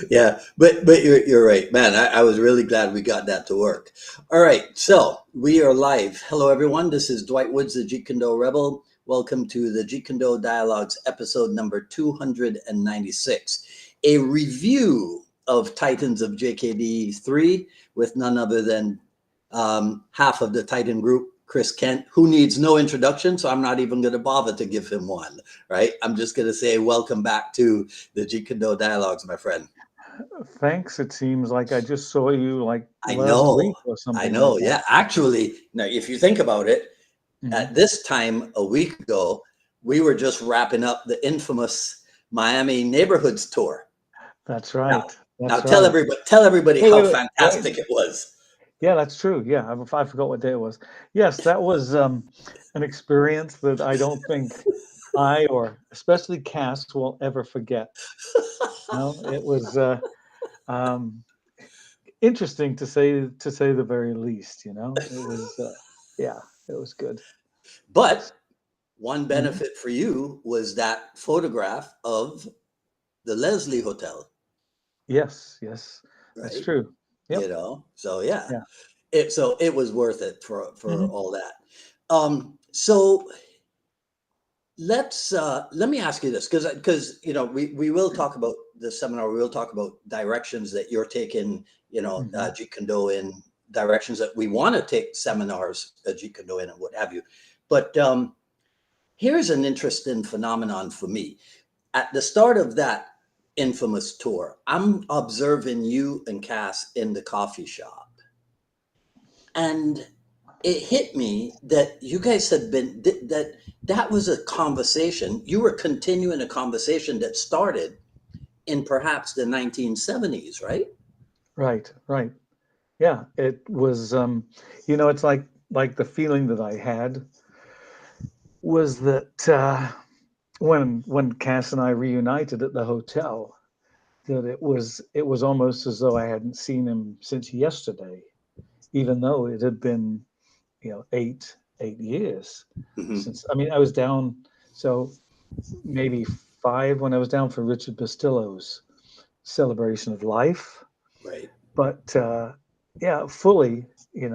Yeah, but you're right, man. I was really glad we got that to work. All right, so we are live. Hello, everyone. This is Dwight Woods, the Jeet Kune Rebel. Welcome to the Jeet Kune Dialogues, episode number 296, a review of Titans of JKD 3 with none other than half of the Titan group, Chris Kent, who needs no introduction, so I'm not even going to bother to give him one. Right? I'm just going to say welcome back to the Jeet Kune Dialogues, my friend. Thanks. It seems like I just saw you like I last know. week or I something like know. that. Yeah. Actually, now, if you think about it, Mhm. at this time a week ago, we were just wrapping up the infamous Miami Neighborhoods tour. That's Now, right. now That's tell right. everybody Wait, how wait, wait, wait. fantastic it was. Yeah, that's true. Yeah, I forgot what day it was. Yes, that was an experience that I don't think I or especially Cass will ever forget. No, it was um, interesting to say the very least. It was yeah, it was good. But one Mhm. benefit for you was that photograph of the Leslie Hotel, Yes, yes, that's right? true. You Yep. know, so yeah, Yeah. it was worth it for Mhm. all that. So let me ask you this, because we will talk about the seminar. We will talk about directions that you're taking, Mhm. Jeet Kune Do in, directions that we want to take seminars Jeet Kune Do in, and what have you. But here's an interesting phenomenon for me. At the start of that infamous tour, I'm observing you and Cass in the coffee shop, and it hit me that you guys had been that was a conversation. You were continuing a conversation that started in perhaps the 1970s, right? Right, right. Yeah, it was it's like the feeling that I had was that when Cass and I reunited at the hotel, that it was almost as though I hadn't seen him since yesterday, even though it had been, 8 years Hmm. since. I mean, I was down, so maybe 5 when I was down for Richard Bustillo's celebration of life. Right. But yeah, fully, it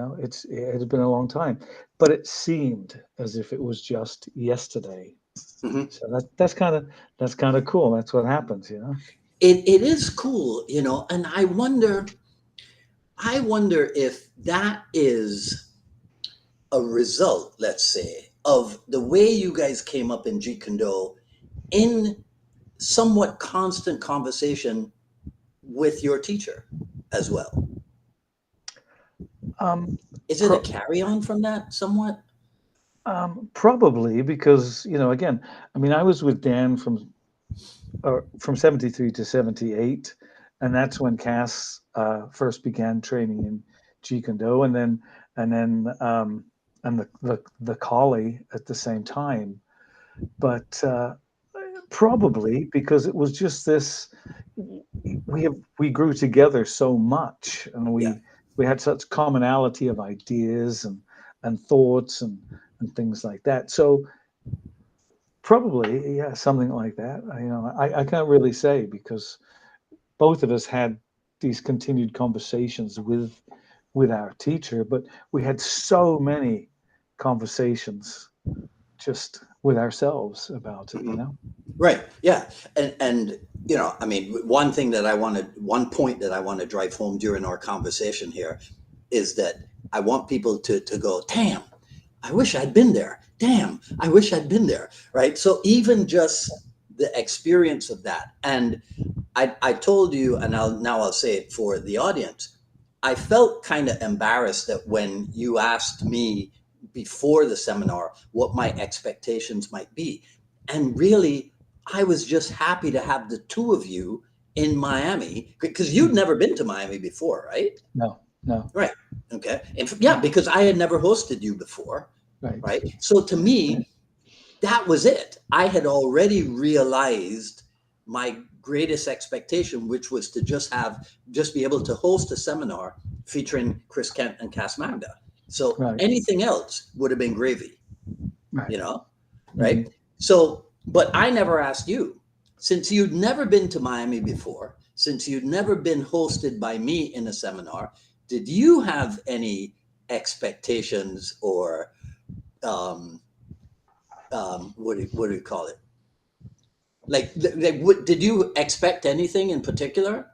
had been a long time, but it seemed as if it was just yesterday. Hmm. So that's kind of cool. That's what happens. It is cool, and I wonder if that is a result, let's say, of the way you guys came up in Jeet Kune Do in somewhat constant conversation with your teacher as well. Um, Is it a pro- carry on from that somewhat? Probably because again, I mean, I was with Dan from 73 to 78, and that's when Cass first began training in Jeet Kune Do, and the collie at the same time. But probably because it was just this, we grew together so much, and Yeah. we had such commonality of ideas and thoughts and things like that. So probably, yeah, something like that. I can't really say because both of us had these continued conversations with our teacher, but we had so many conversations just with ourselves about it. Mhm. Right. Yeah. And I mean, one point that I want to drive home during our conversation here is that I want people to go, damn, I wish I'd been there. Damn, I wish I'd been there. Right. So even just the experience of that. And I told you, and I'll say it for the audience. I felt kind of embarrassed that when you asked me before the seminar what my expectations might be. And really, I was just happy to have the two of you in Miami because you'd Mhm. never been to Miami before, right? No, no, Right. Okay. And yeah, because I had never hosted you before, right. right? So to me, that was it. I had already realized my greatest expectation, which was to just be able to host a seminar featuring Chris Kent and Cass Magda. So Right, anything else would have been gravy, right. you know, Hmm. right? So, but I never asked you, since you'd never been to Miami before, since you'd never been hosted by me in a seminar, did you have any expectations or um, what do you call it? Like, did you expect anything in particular?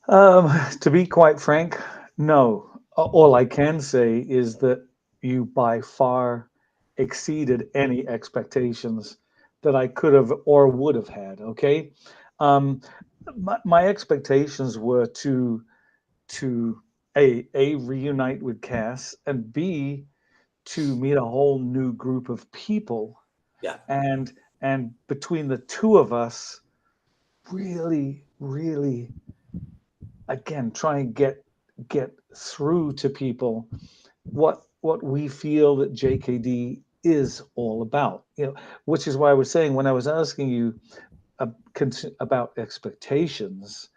To be quite frank, no. All I can say is that you by far exceeded any expectations that I could have or would have had. Okay, um, my expectations were to a reunite with Cass, and b to meet a whole new group of people, Yeah. and between the two of us, really again try and get through to people what we feel that JKD is all about. Which is why I was saying when I was asking you about expectations,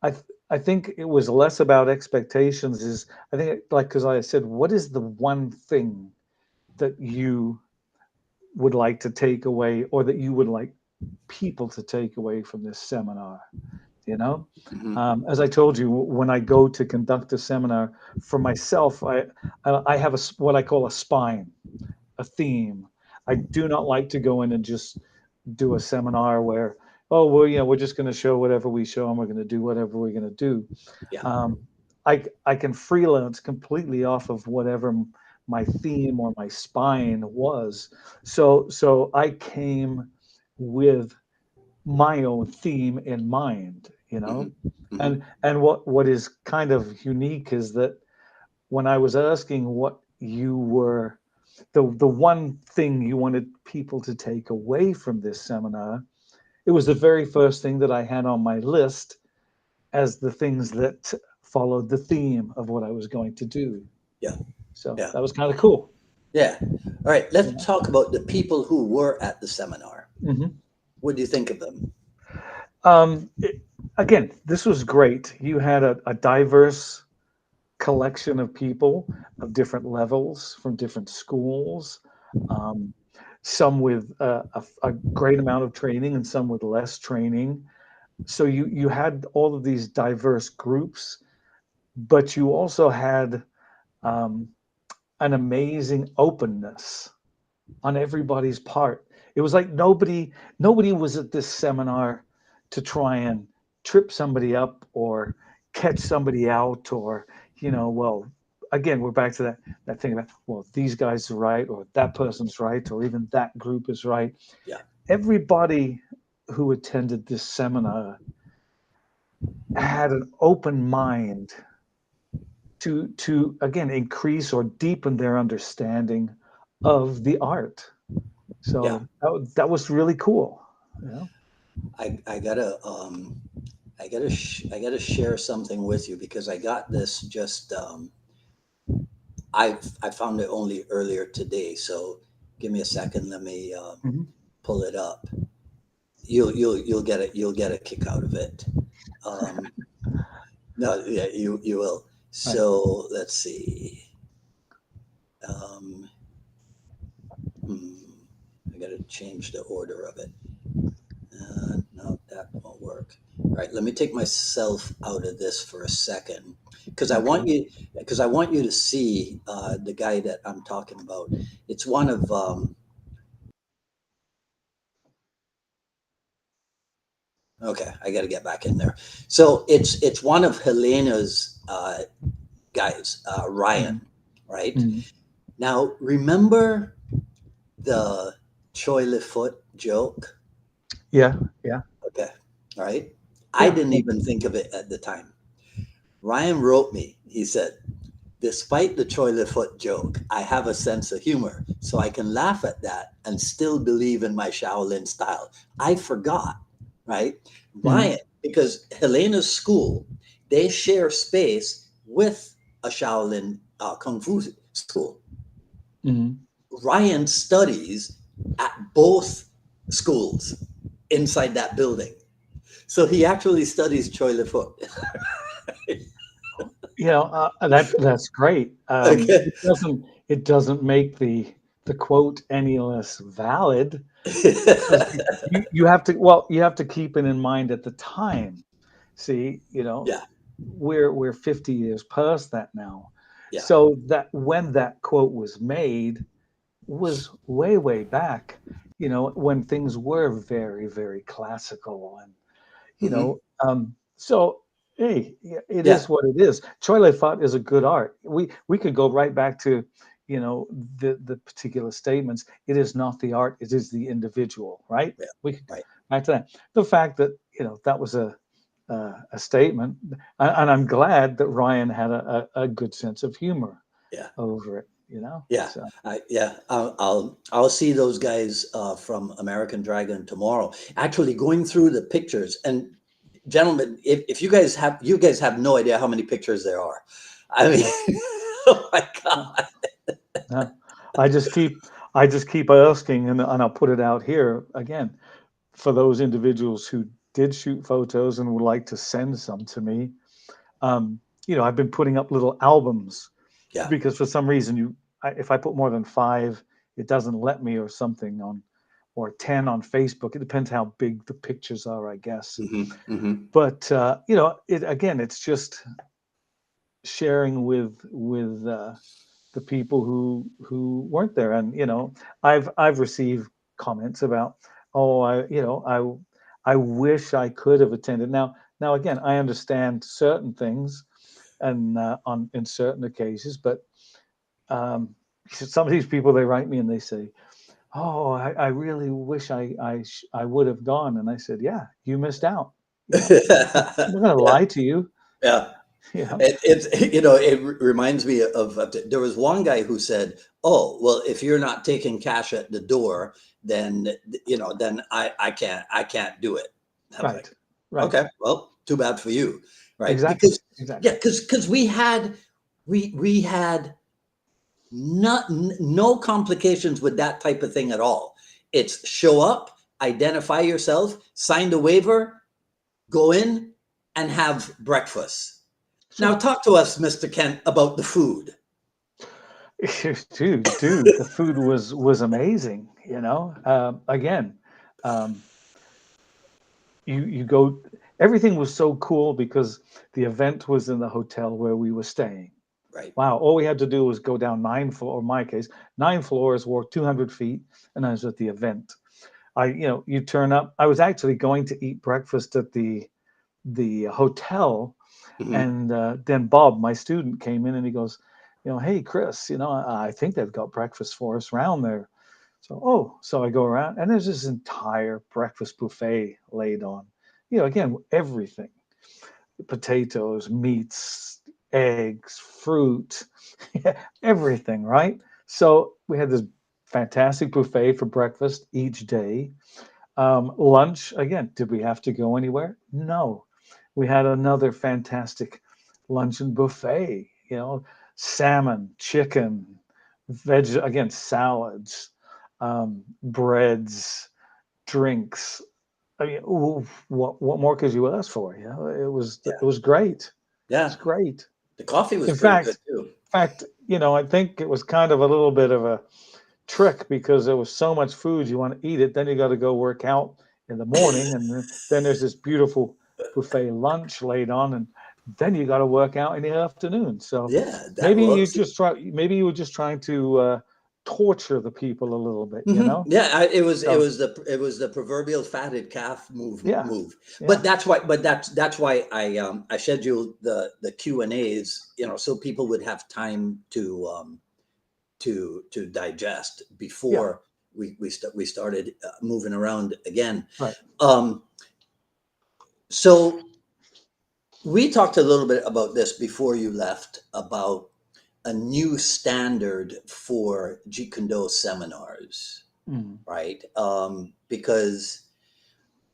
I think it was less about expectations. Is I think like because I said, what is the one thing that you would like to take away, or that you would like people to take away from this seminar? you know Hmm. as I told you, when I go to conduct a seminar for myself, I have what I call a spine, a theme. I do not like to go in and just do a seminar where, oh well, we're just going to show whatever we show, and we're going to do whatever we're going to do. Yeah. um, I can freelance completely off of whatever my theme or my spine was. So I came with my own theme in mind, Hmm. Hmm. and what is kind of unique is that when I was asking what you were, the one thing you wanted people to take away from this seminar, it was the very first thing that I had on my list as the things that followed the theme of what I was going to do. Yeah. So Yeah. that was kind of cool. Yeah. All right. You Let's know? talk about the people who were at the seminar. hmm What do you think of them? um, it- Again, this was great. You had a diverse collection of people of different levels from different schools, um, some with a great amount of training and some with less training. So you had all of these diverse groups, but you also had um, an amazing openness on everybody's part. It was like nobody was at this seminar to try and trip somebody up or catch somebody out, or well, again, we're back to that thing about, well, these guys are right, or that person's right, or even that group is right. Yeah. Everybody who attended this seminar had an open mind to again increase or deepen their understanding of the art. Yeah. So that was really cool. You know? I gotta I gotta share something with you because I got this just I found it only earlier today. So give me a second. Let me Mhm. pull it up. You'll get it. You'll get a kick out of it. Um, no, yeah, you will. Right. So let's see. Um, hmm, I got to change the order of it. No, that won't work. All right, let me take myself out of this for a second because Okay. I want you to see the guy that I'm talking about. It's one of okay, I got to get back in there. So it's one of Helena's guys, Ryan, Mhm. right? Mhm. Now remember the Choi Foot joke? Yeah. Yeah. Okay, all right. I Yeah. didn't even think of it at the time. Ryan wrote me. He said, despite the Choi Foot joke, I have a sense of humor, so I can laugh at that and still believe in my Shaolin style. I forgot, right? Mhm. Ryan, because Helena's school, they share space with a Shaolin Kung Fu school. Mhm. Ryan studies at both schools inside that building. So he actually studies Choi Foot. That's great. Okay. It doesn't make the the quote any less valid, because you have to, well, you have to keep it in mind at the time. See, Yeah, we're 50 years past that now. yeah. So that when that quote was made was way, way back, when things were very, very classical and, Hmm. so hey, yeah, it Yeah, is what it is. Choile thought is a good art. We could go right back to, the particular statements. It is not the art, it is the individual, right? yeah, We could go right. back to that. The fact that, that was a statement, and I'm glad that Ryan had a good sense of humor Yeah. over it, Yeah, so. I'll see those guys from American Dragon tomorrow. Actually, going through the pictures, and gentlemen, if you guys have no idea how many pictures there are. I mean, Yeah. oh my Yeah. God. Yeah. I just keep I just keep asking, and I'll put it out here again for those individuals who did shoot photos and would like to send some to me. Um, I've been putting up little albums Yeah. because for some reason if I put more than five, it doesn't let me or something on, or 10 on Facebook. It depends how big the pictures are, I guess. Hmm. Hmm. But it again, it's just sharing with the people who weren't there. And I've received comments about, oh, I wish I could have attended. Now again, I understand certain things and on in certain occasions, but um some of these people, they write me and they say, oh, I really wish I would have gone. And I said, yeah, you missed out. I'm not gonna Yeah. lie to you. Yeah. you know It's it reminds me of there was one guy who said, "Oh, well, if you're not taking cash at the door, then then I can't do it." I was like, right, right, "Okay, well, too bad for you." Right? exactly, Because yeah, exactly. because we had no complications with that type of thing at all. It's show up, identify yourself, sign the waiver, go in and have breakfast. Now Sure. talk to us, Mr. Kent, about the food. Dude, the food was amazing. Again, um, you go. Everything was so cool because the event was in the hotel where we were staying. Right. Wow, all we had to do was go down or in my case, 9 floors, walk 200 feet, and I was at the event. You turn up. I was actually going to eat breakfast at the hotel. Hmm. And then Bob, my student, came in and he goes, hey, Chris, I think they've got breakfast for us around there. So I go around and there's this entire breakfast buffet laid on, again, everything, potatoes, meats, eggs, fruit, everything, right? So we had this fantastic buffet for breakfast each day. Lunch, again, did we have to go anywhere? No. We had another fantastic luncheon buffet, salmon, chicken, again, salads, breads, drinks. I mean, ooh, what more could you ask for? It Yeah. was great. It's Yeah. great. The coffee was In pretty good fact, too. I think it was kind of a little bit of a trick because there was so much food you want to eat it. Then you got to go work out in the morning, and then there's this beautiful buffet lunch laid on, and then you got to work out in the afternoon. So Yeah, that maybe well, you just try. Maybe you were just trying to torture the people a little bit, yeah, So it was the proverbial fatted calf yeah, move. yeah, But that's why I scheduled the Q&As, so people would have time to digest yeah, before we started moving around again. right. Um, so we talked a little bit about this before you left about a new standard for Jeet Kune Do seminars, Mm, right? Because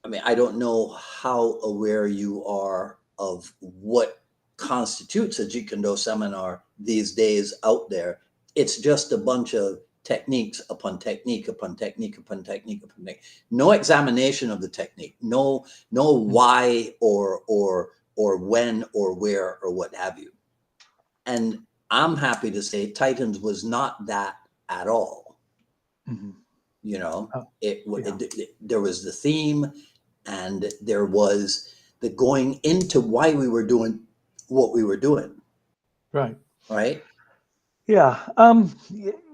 I mean, I don't know how aware you are of what constitutes a Jeet Kune Do seminar these days out there. It's just a bunch of techniques upon technique upon technique upon technique upon technique. No examination of the technique. No mm. why or when or where or what have you. And I'm happy to say Titans was not that at all. Mhm. You know, Oh, yeah. there was the theme, and there was the going into why we were doing what we were doing, Right. right? Yeah.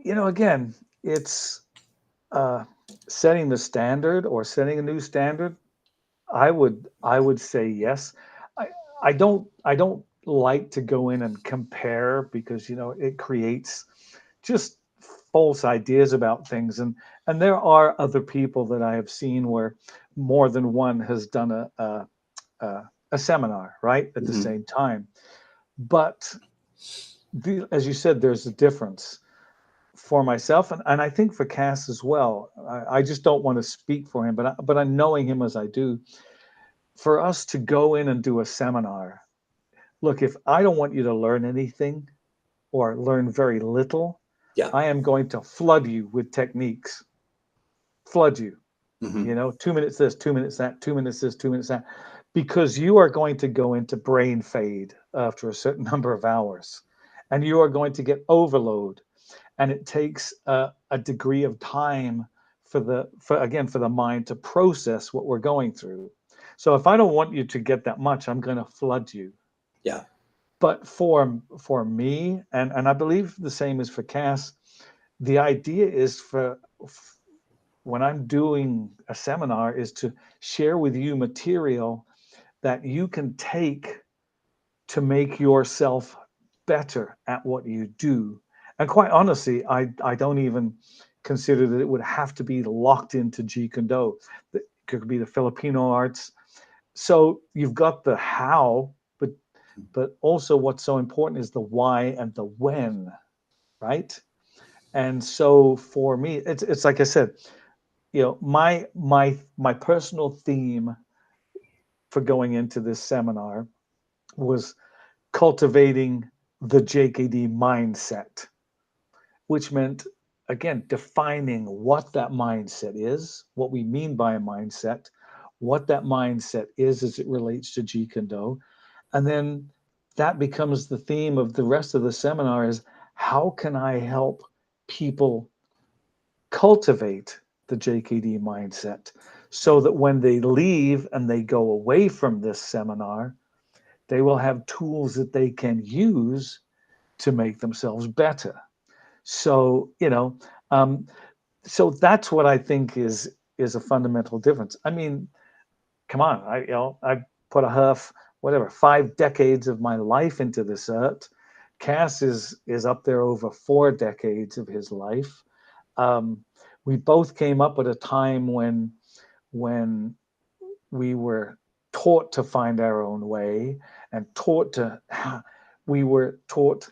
Again, it's uh, setting the standard or setting a new standard. I would say yes. I I don't like to go in and compare because it creates just false ideas about things, and there are other people that I have seen where more than one has done a, a seminar right at the Hmm. same time. But as you said, there's a difference for myself, and I think for Cass as well. I just don't want to speak for him, but I'm knowing him as I do. For us to go in and do a seminar, look, if I don't want you to learn anything or learn very little, Yeah. I am going to flood you with techniques, flood you, Hmm. 2 minutes this, 2 minutes that, 2 minutes this, 2 minutes that, because you are going to go into brain fade after a certain number of hours and you are going to get overload. And it takes a degree of time for the mind to process what we're going through. So if I don't want you to get that much, I'm going to flood you. Yeah. But for me, and I believe the same is for Cass, the idea is when I'm doing a seminar is to share with you material that you can take to make yourself better at what you do. And quite honestly, I don't even consider that it would have to be locked into Jeet Kune Do. It could be the Filipino arts. So you've got the how, but also what's so important is the why and the when, right? And so for me, it's like I said, my personal theme for going into this seminar was cultivating the JKD mindset, which meant, again, defining what that mindset is, what we mean by a mindset, what that mindset is as it relates to Jeet Kune Do. And then that becomes the theme of the rest of the seminar is how can I help people cultivate the JKD mindset Yeah. so that when they leave and they go away from this seminar, they will have tools that they can use to make themselves better. So, um, so that's what I think is a fundamental difference. I mean, come on, I put a half, whatever, 5 decades of my life into this art. Cass is up there over 4 decades of his life. Um, we both came up at a time when we were taught to find our own way and we were taught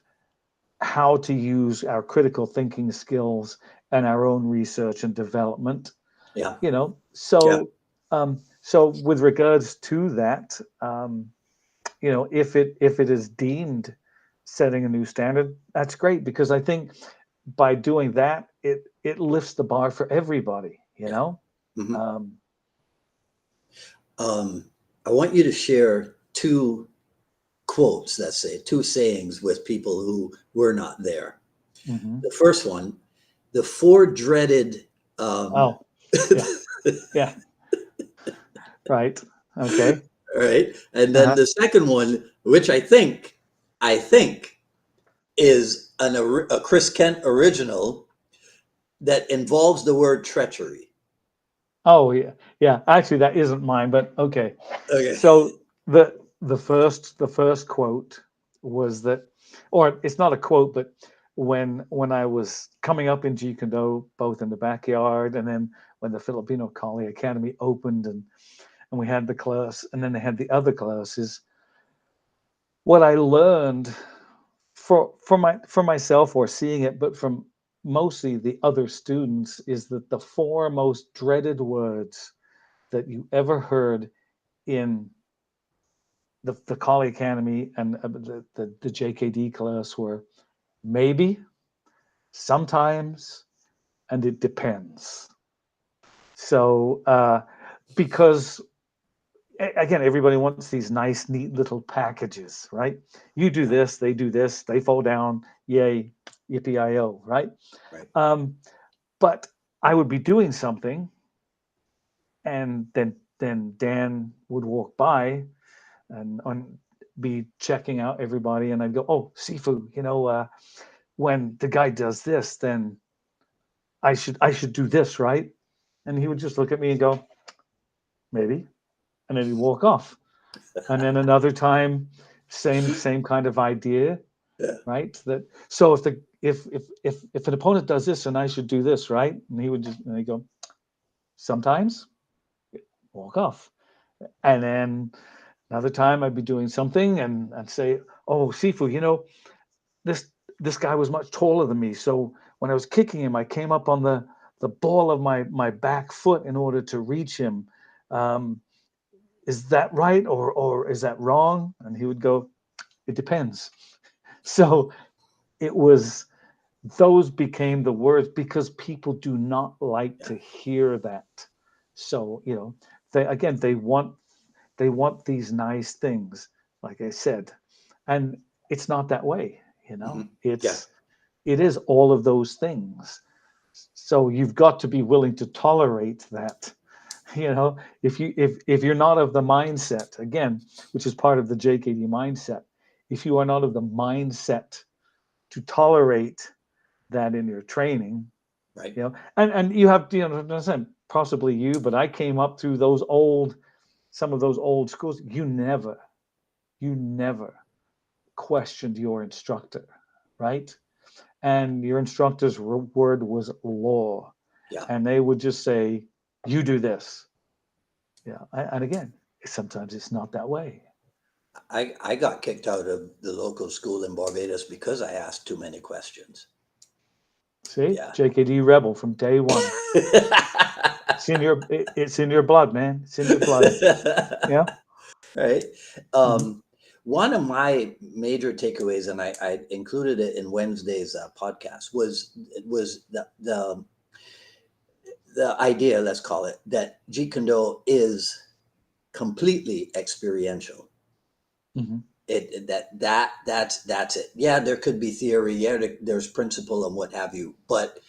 how to use our critical thinking skills and our own research and development. Yeah. you know Yeah. so so with regards to that, if it is deemed setting a new standard, that's great, because I think by doing that, it lifts the bar for everybody. Yeah. Hmm. Um, Um, I want you to share two quotes, let's say, two sayings with people who were not there. mhm. The first one, the four dreaded, um, Oh, yeah, yeah, right, okay, right? And then uh-huh. the second one, which I think is a Chris Kent original that involves the word treachery. Oh, yeah, yeah, actually that isn't mine, but okay. Okay. So the first quote was that, or it's not a quote, but when I was coming up in Jeet Kune Do, both in the backyard and then when the Filipino Kali Academy opened, and we had the class and then they had the other classes, what I learned for myself, or seeing it, but from mostly the other students, is that the four most dreaded words that you ever heard in the Kali Academy and the JKD class were maybe, sometimes, and it depends. So, because again, everybody wants these nice, neat little packages, right? You do Yeah. this, they do this, they fall down, yay, yippee I o, right? Right. Um, but I would be doing something, and then Dan would walk by and be checking out everybody, and I'd go, "Oh, Sifu, when the guy does this, then I should do this, right?" And he would just look at me and go, "Maybe," and then he'd walk off. And then another time, same kind of idea, Yeah. right? That so if an opponent does this, and I should do this, right? And he would just and he'd go, "Sometimes," walk off. And then another time I'd be doing something and I'd say, "Oh, Sifu, this this guy was much taller than me. So when I was kicking him, I came up on the ball of my back foot in order to reach him. Um, is that right or is that wrong?" And he would go, "It depends." So it was those became the words because people do not like Yeah. to hear that. So they want these nice things, like I said, and it's not that way. Hmm. Yeah. It is all of those things. So you've got to be willing to tolerate that. If you're not of the mindset, again, which is part of the JKD mindset, if you are not of the mindset to tolerate that in your training, Right. and you have, possibly you, but I came up through some of those old schools. You never questioned your instructor, right? And your instructor's word was law, Yeah. and they would just say, "You do this." Yeah, and again, sometimes it's not that way. I got kicked out of the local school in Barbados because I asked too many questions. See, Yeah. JKD rebel from day one. It's in your blood, man. It's in your blood. Yeah. Right. Hmm. One of my major takeaways, and I included it in Wednesday's podcast, was the idea, let's call it, that Jeet Kune is completely experiential. Hmm. That's it. Yeah, there could be theory. Yeah, there's principle and what have you, but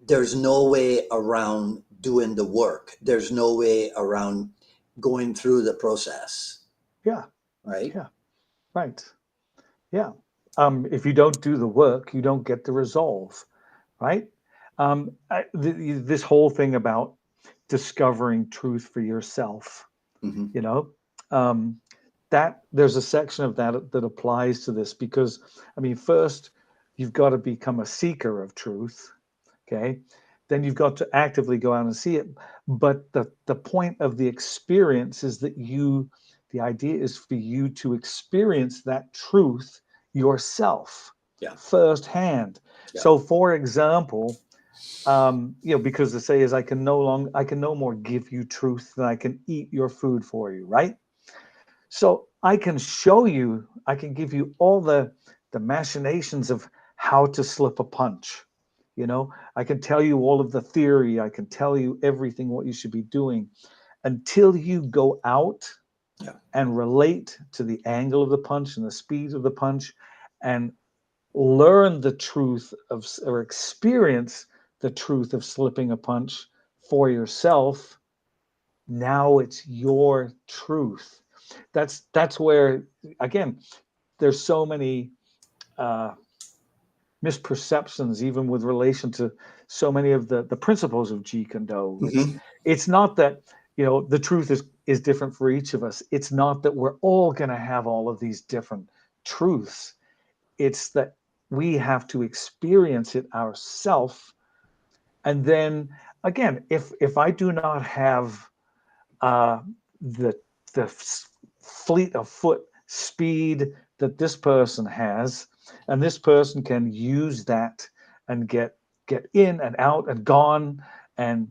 there's no way around doing the work. There's no way around going through the process, Yeah. right? Yeah. Right. Yeah. If you don't do the work, you don't get the resolve, right? This whole thing about discovering truth for yourself, Hmm. you know, um, that there's a section of that that applies to this because, I mean, first, you've got to become a seeker of truth. Okay. Then you've got to actively go out and see it. But the point of the experience is that the idea is for you to experience that truth yourself Yeah, firsthand. yeah, So, for example, because the say is, I can no more give you truth than I can eat your food for you, right? So I can show you, I can give you all the machinations of how to slip a punch. I can tell you all of the theory. I can tell you everything what you should be doing until you go out yeah, and relate to the angle of the punch and the speed of the punch and learn the truth of or experience the truth of slipping a punch for yourself. Now it's your truth. That's where, again, there's so many uh, misperceptions even with relation to so many of the principles of Jeet Kune Do. it's hmm, it's not that the truth is different for each of us. It's not that we're all going to have all of these different truths. It's that we have to experience it ourselves. And then again, if I do not have uh, the the fleet of foot speed that this person has, and this person can use that and get in and out and gone, and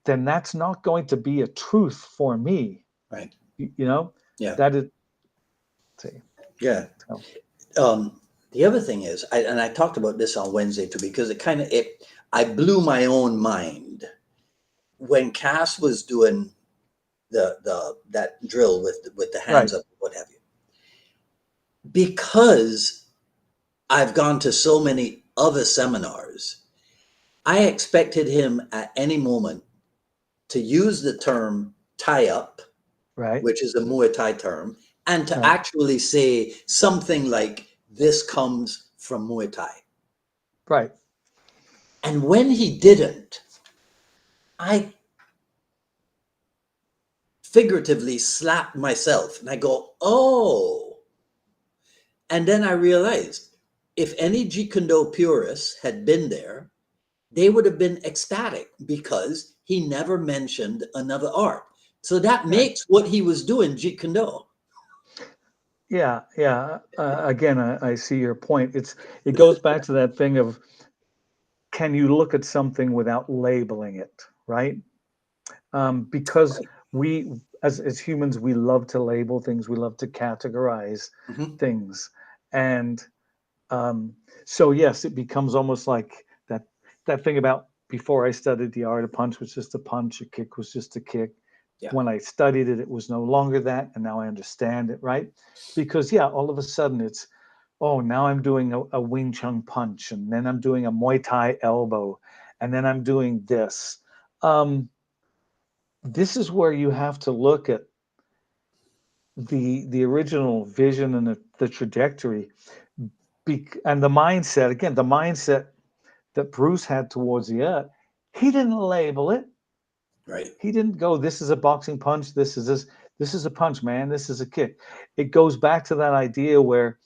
then that's not going to be a truth for me. right, You know yeah, that is. See, yeah. so, The other thing is, and I talked about this on Wednesday too, because I blew my own mind when Cass was doing the that drill with the hands right. up, what have you, because I've gone to so many other seminars. I expected him at any moment to use the term tie up, Right, which is a Muay Thai term, and to right, actually say something like, this comes from Muay Thai. right. And when he didn't, I figuratively slapped myself and I go, oh. And then I realized if any Jeet Kune Do purists had been there, they would have been ecstatic because he never mentioned another art. So that Right. makes what he was doing Jeet Kune Do. Yeah, yeah. Again, I see your point. It goes back to that thing of, can you look at something without labeling it, right? Because we, as humans, we love to label things. We love to categorize Mhm. things, and um, so yes, it becomes almost like that thing about, before I studied the art, a punch was just a punch, a kick was just a kick. Yeah. When I studied it, it was no longer that, and now I understand it, right? Because yeah, all of a sudden it's, oh, now I'm doing a Wing Chun punch, and then I'm doing a Muay Thai elbow, and then I'm doing this. Um, this is where you have to look at the original vision and the trajectory, and the mindset. Again, the mindset that Bruce had towards the art. He didn't label it. Right. He didn't go, this is a boxing punch, this is a punch, man, this is a kick. It goes back to that idea where,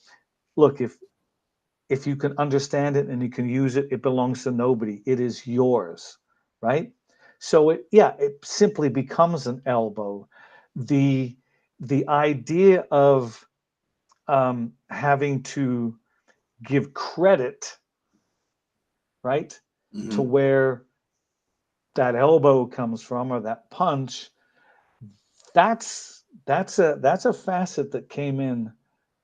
look, if you can understand it and you can use it, it belongs to nobody. It is yours, right? So it simply becomes an elbow. The the idea of having to give credit, right, to Hmm. where that elbow comes from, or that punch, that's a facet that came in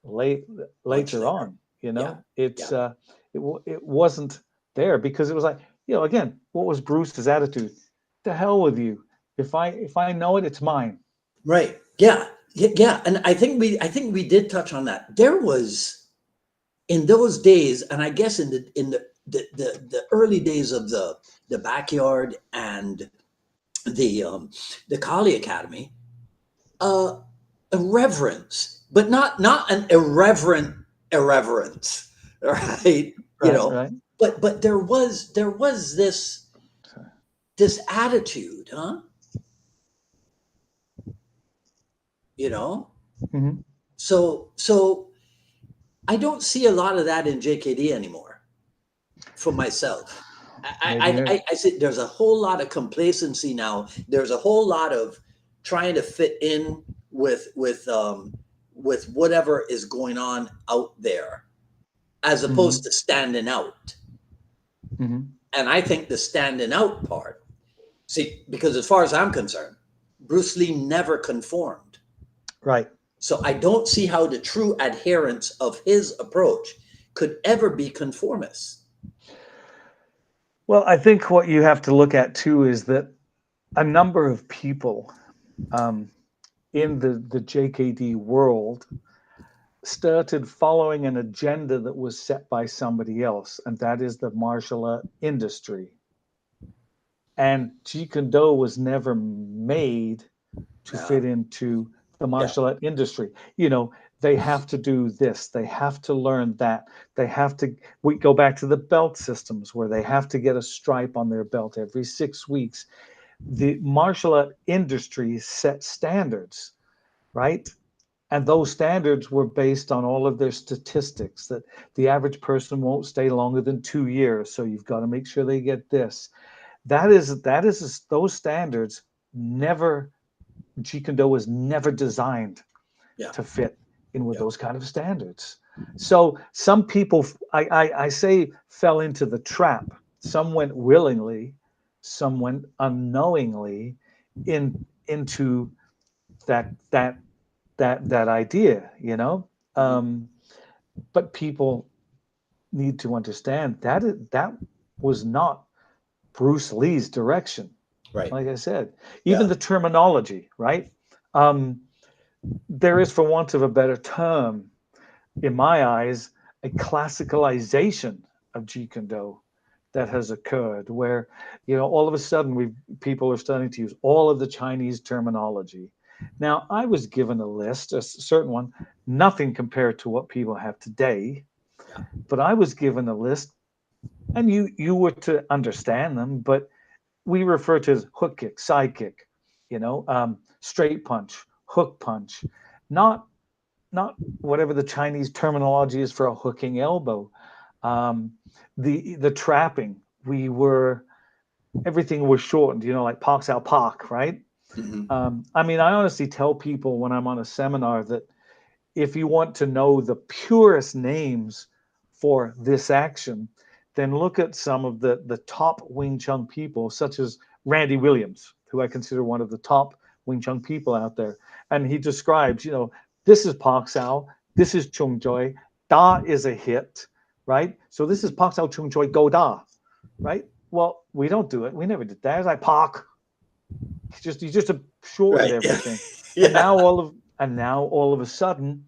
late Much later later. on. Yeah. It's Yeah. it wasn't there because it was like, again, what was Bruce's attitude? To hell with you. If I know it, it's mine. Right. Yeah. Yeah. And I think we did touch on that. There was in those days, and I guess in the early days of the backyard and the Kali Academy, uh, a reverence, but not an irreverent irreverence, right? You Right, know, right. but there was this attitude, huh? You know, Hmm. so I don't see a lot of that in JKD anymore for myself. Maybe I see there's a whole lot of complacency now. There's a whole lot of trying to fit in with whatever is going on out there, as opposed hmm to standing out. hmm And I think the standing out part, see, because as far as I'm concerned, Bruce Lee never conformed. right. So I don't see how the true adherents of his approach could ever be conformists. Well, I think what you have to look at too is that a number of people um, in the JKD world started following an agenda that was set by somebody else, and that is the martial art industry. And Jeet Kune Do was never made to Yeah, fit into the yeah, martial art industry. They have to do this, they have to learn that, they have to. We go back to the belt systems where they have to get a stripe on their belt every 6 weeks. The martial art industry set standards, right? And those standards were based on all of their statistics that the average person won't stay longer than 2 years. So you've got to make sure they get this. That is those standards never, Jeet Kune Do was never designed yeah, to fit in with yeah. those kind of standards. So some people, I say, fell into the trap. Some went willingly, some went unknowingly into that idea, Mhm. but people need to understand that was not Bruce Lee's direction. Right. Like I said, even Yeah. the terminology, right? Um, there is, for want of a better term, in my eyes, a classicalization of Jeet Kune Do. that has occurred where, all of a sudden people are starting to use all of the Chinese terminology. Now, I was given a list, a certain one, nothing compared to what people have today, Yeah. but I was given a list, and you were to understand them, but we refer to as hook kick, side kick, straight punch, hook punch, not not whatever the Chinese terminology is for a hooking elbow. Um, the trapping, we were everything was shortened, like Park Sao Park, right? Hmm. I mean, I honestly tell people when I'm on a seminar that if you want to know the purest names for this action, then look at some of the top Wing Chun people, such as Randy Williams, who I consider one of the top Wing Chun people out there. And he describes, this is Pak Sao, this is Chung Choi, Da is a hit, right? So this is Pak Sao Chung Choi Go Da, right? Well, we don't do it. We never did that. It's like Pak. You just have shortened Right. Yeah. everything. And Yeah. now all of a sudden,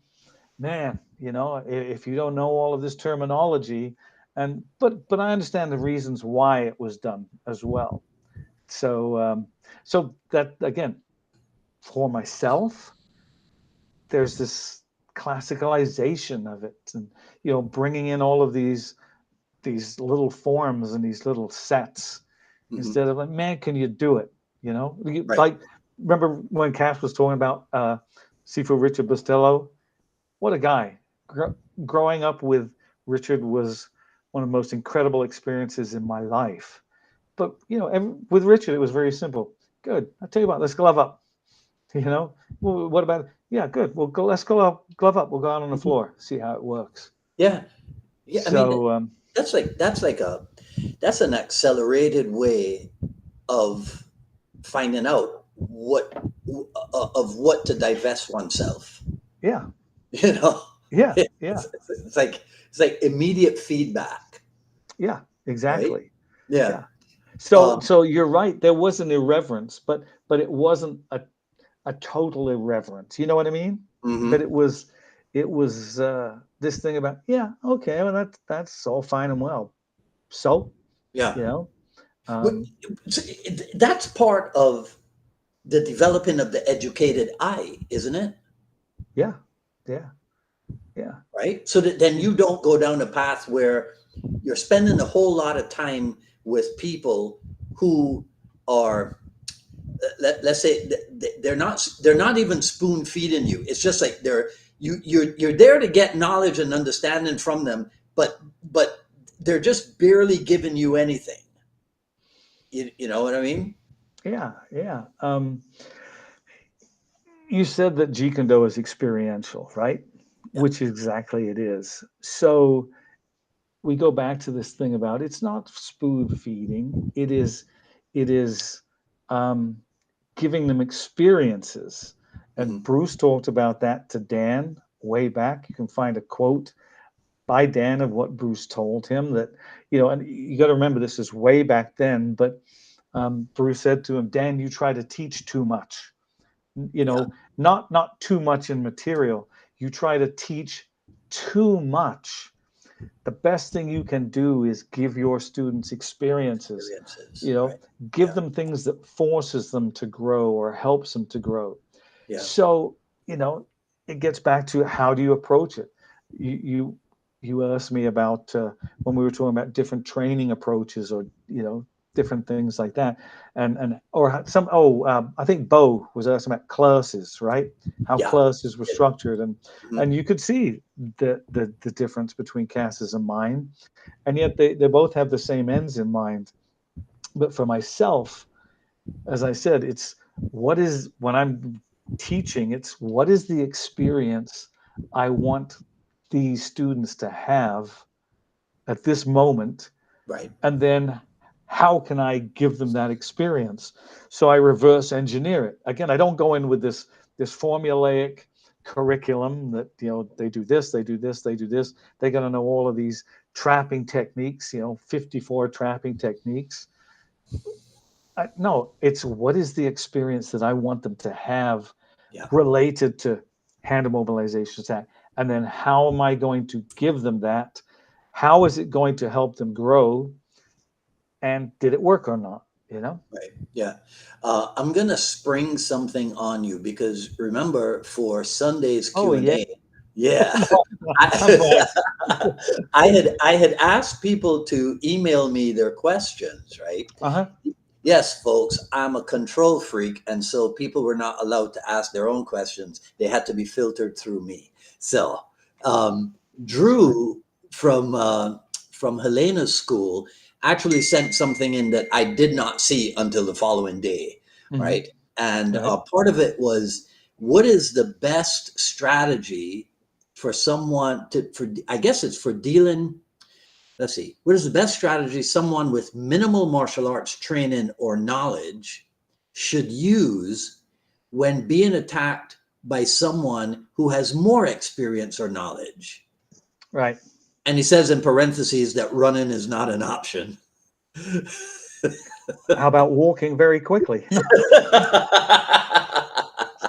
man, if you don't know all of this terminology, but I understand the reasons why it was done as well. So that again, for myself, there's this classicalization of it, and bringing in all of these little forms and these little sets Hmm. instead of like, man, can you do it? Right. Like remember when Cass was talking about Sifu Richard Bustillo? What a guy. Growing up with Richard was one of the most incredible experiences in my life. But, with Richard, it was very simple. Good. I'll tell you what, let's glove up. Well, what about, yeah, good. Let's go up, glove up. We'll go out on the Mhm. floor, see how it works. Yeah. Yeah. I mean, So, that's an accelerated way of finding out what to divest oneself. yeah, You know, yeah, yeah, it's like immediate feedback, yeah, right? exactly. Yeah. Yeah. So, Um, so you're right. There was an irreverence, but it wasn't a total irreverence. You know what I mean? But mhm. it was this thing about, yeah, okay, well that's all fine and well. So, Yeah. you know, But um, that's part of the developing of the educated eye, isn't it? yeah, yeah, yeah, Right. So that then you don't go down a path where you're spending a whole lot of time with people who are, let's say, they're not even spoon feeding you. It's just like you're there to get knowledge and understanding from them, but they're just barely giving you anything. You know what I mean? yeah, yeah. You said that Jeet Kune Do is experiential, right? Yeah. Which exactly it is. So we go back to this thing about it's not spoon feeding. It is um, giving them experiences. And Hmm. Bruce talked about that to Dan way back. You can find a quote by Dan of what Bruce told him that, and you got to remember this is way back then, but Bruce said to him, Dan, you try to teach too much, Yeah. not too much in material. You try to teach too much. The best thing you can do is give your students experiences, Experiences. you know, Right. give Yeah. them things that forces them to grow or helps them to grow. Yeah. So, it gets back to how do you approach it? You you you asked me about when we were talking about different training approaches or different things like that, and or some I think Bo was asking about classes, right? How Yeah. classes were structured, and Mhm. and you could see the difference between Cass's and mine, and yet they both have the same ends in mind. But for myself, as I said, it's what is when I'm teaching, it's what is the experience I want these students to have at this moment, Right. and then how can I give them that experience? So I reverse engineer it. Again, I don't go in with this formulaic curriculum that they do this, they do this, they do this. They got to know all of these trapping techniques, 54 trapping techniques. No, it's what is the experience that I want them to have Yeah. related to hand immobilization attack, and then how am I going to give them that? How is it going to help them grow? and did it work or not, you know? Right. Yeah. I'm going to spring something on you because remember for Sunday's Oh yeah. Q&A, yeah, No, I'm I, glad. I had asked people to email me their questions, right? Uh-huh. Yes, folks, I'm a control freak, and so people were not allowed to ask their own questions. They had to be filtered through me. So, um, That's fine. Drew from Helena's school actually sent something in that I did not see until the following day, Hmm. right? And Right. part of it was, what is the best strategy for someone to, for, I guess it's for dealing, let's see, what is the best strategy someone with minimal martial arts training or knowledge should use when being attacked by someone who has more experience or knowledge? Right. And he says in parentheses that running is not an option. How about walking very quickly?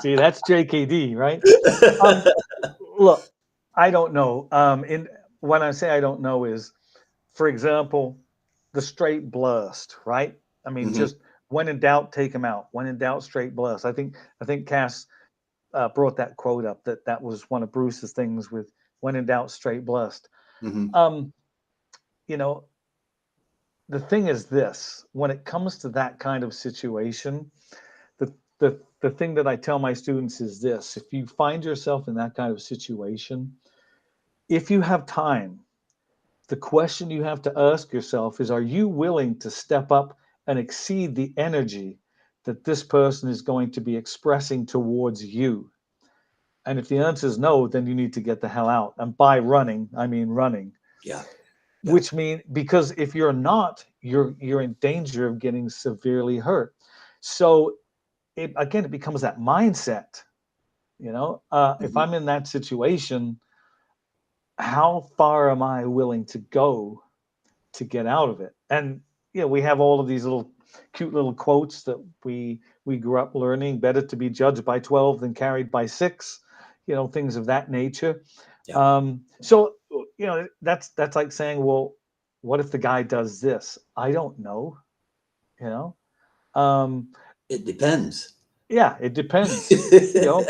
See, that's JKD, right? Um, Look, I don't know. In When I say I don't know is, for example, the straight blast, right? I mean, Mhm. just when in doubt, take him out. When in doubt, straight blast. I think Cass brought that quote up, that was one of Bruce's things with when in doubt, straight blast. Mhm. Um, you know, the thing is this: when it comes to that kind of situation, the thing that I tell my students is this: if you find yourself in that kind of situation, if you have time, the question you have to ask yourself is, are you willing to step up and exceed the energy that this person is going to be expressing towards you? And if the answer is no, then you need to get the hell out. And by running, I mean running. Yeah. Yeah. Which means, because if you're not, you're in danger of getting severely hurt. So it becomes that mindset. If Mhm. I'm in that situation, how far am I willing to go to get out of it? And we have all of these little cute little quotes that we grew up learning: better to be judged by 12 than carried by 6, things of that nature. Yeah. So that's like saying, well, what if the guy does this? I don't know. you know um It depends. yeah, it depends. you know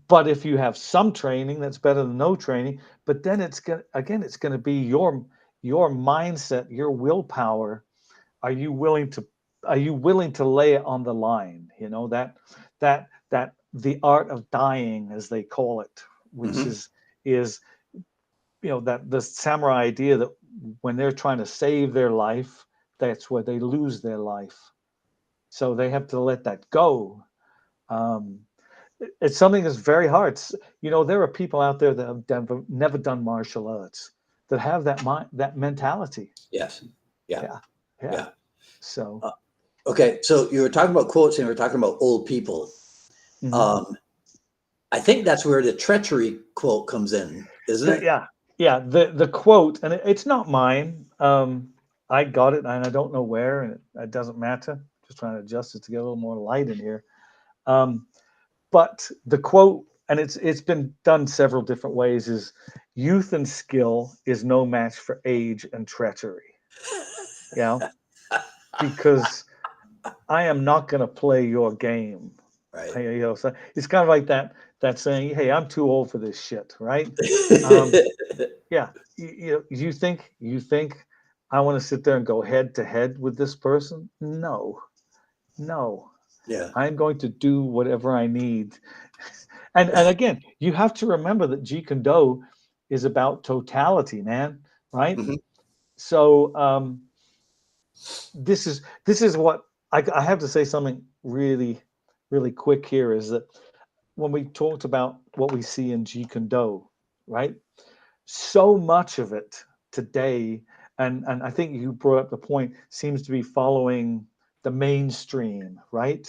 but if you have some training, that's better than no training. But then it's going to be your mindset, your willpower. Are you willing to lay it on the line? That the art of dying, as they call it, which Mhm. is that the samurai idea that when they're trying to save their life, that's where they lose their life. So they have to let that go. um, it's something that's very hard. There are people out there that have never done martial arts that have that mentality. Yes. Yeah. Yeah, yeah. Yeah. So, Uh, okay. So you were talking about quotes and you were talking about old people. mhm. Um, I think that's where the treachery quote comes in, isn't it? Yeah, yeah. The quote, and it's not mine. I got it, and I don't know where, and it doesn't matter. Just trying to adjust it to get a little more light in here. Um, but the quote, and it's been done several different ways, is youth and skill is no match for age and treachery. You know, because I am not going to play your game. Right. So it's kind of like that saying, "Hey, I'm too old for this shit," right? Um, yeah, you think I want to sit there and go head to head with this person? No, no. Yeah. I'm going to do whatever I need. And again, you have to remember that Jeet Kune Do is about totality, man. Right? Mhm. So this is what I have to say. Something really, really quick here is that when we talked about what we see in Jeet Kune Do, right? So much of it today, and I think you brought up the point, seems to be following the mainstream, right?